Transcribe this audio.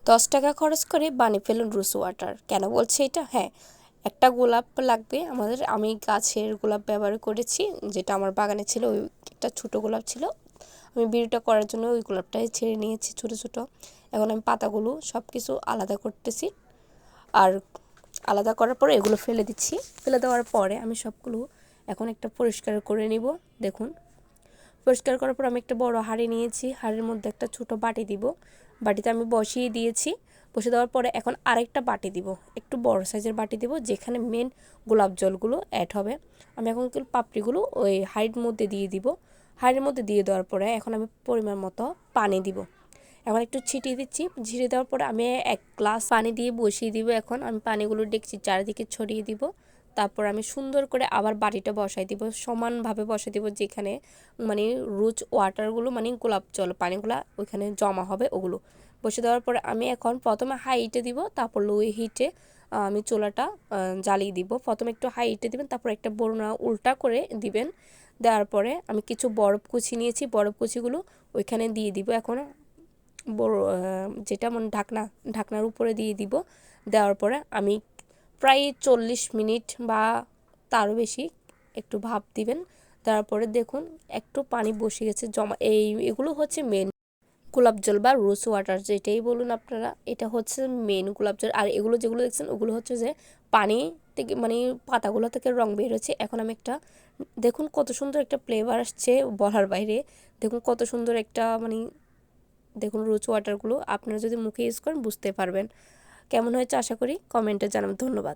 10 টাকা খরচ করে বানিয়ে ফেলুন রোজ ওয়াটার। কেন বলছে এটা? হ্যাঁ, একটা গোলাপ লাগবে আমাদের। আমি গাছের গোলাপ ব্যবহার করেছি, যেটা আমার বাগানে ছিল। ওই একটা ছোটো গোলাপ ছিল, আমি ভিডিওটা করার জন্য ওই গোলাপটাই ছেড়ে নিয়েছি ছোটো ছোটো। এখন আমি পাতাগুলো সব কিছু আলাদা করতেছি, আর আলাদা করার পরে এগুলো ফেলে দিচ্ছি। ফেলে দেওয়ার পরে আমি সবগুলো এখন একটা পরিষ্কার করে নিব। দেখুন, পরিষ্কার করার পর আমি একটা বড় হাঁড়ি নিয়েছি, হাঁড়ির মধ্যে একটা ছোট বাটি দিব। বাটিতে আমি বসিয়ে দিয়েছি। বসিয়ে দেওয়ার পরে এখন আরেকটা বাটি দিব, একটু বড় সাইজের বাটি দিব, যেখানে মেন গোলাপ জলগুলো অ্যাড হবে। আমি এখন পাপড়িগুলো ওই হাঁড়ির মধ্যে দিয়ে দিব। হাঁড়ির মধ্যে দিয়ে দেওয়ার পরে এখন আমি পরিমাণ মতো পানি দিব। এখন একটু ছিটিয়ে দিচ্ছি। ছিটিয়ে দেওয়ার পরে আমি 1 গ্লাস পানি দিয়ে বসিয়ে দিব। এখন আমি পানিগুলো ডেকচির চারিদিকে ছড়িয়ে দিব। তারপর আমি সুন্দর করে আবার বাটিটা বসাই দিব, সমানভাবে বসাই দিব, যেখানে মানে রোজ ওয়াটারগুলো মানে গোলাপ জল পানিগুলো ওইখানে জমা হবে। ওগুলো বসে দেওয়ার পরে আমি এখন প্রথমে হাই হিটে দিব, তারপর লো হিটে আমি চুলাটা জ্বালিয়ে দিব। প্রথমে একটু হাই হিটে দিবেন, তারপর একটা বড়না উল্টা করে দিবেন। দেওয়ার পরে আমি কিছু বরফ কুচি নিয়েছি, বরফ কুচিগুলো ওইখানে দিয়ে দিব। এখন বড় যেটা মানে ঢাকনার উপরে দিয়ে দিব। দেওয়ার পরে আমি প্রায় 40 মিনিট বা তারও বেশি একটু ভাপ দিবেন। তারপরে দেখুন একটু পানি বসে গেছে জমা। এগুলো হচ্ছে মেন গোলাপ জল বা রোজ ওয়াটার, যেটাই বলুন আপনারা, এটা হচ্ছে মেন গোলাপ জল। আর এগুলো যেগুলো দেখছেন ওগুলো হচ্ছে যে পানি থেকে মানে পাতাগুলো থেকে রং বের হচ্ছে। এখন আমি একটা দেখুন কত সুন্দর একটা ফ্লেভার আসছে বলার বাইরে। দেখুন কত সুন্দর একটা মানে দেখুন রোজ ওয়াটারগুলো আপনারা যদি মুখে ইউজ করেন বুঝতে পারবেন কেমন হয়েছে। আশা করি কমেন্টে জানাবেন। ধন্যবাদ।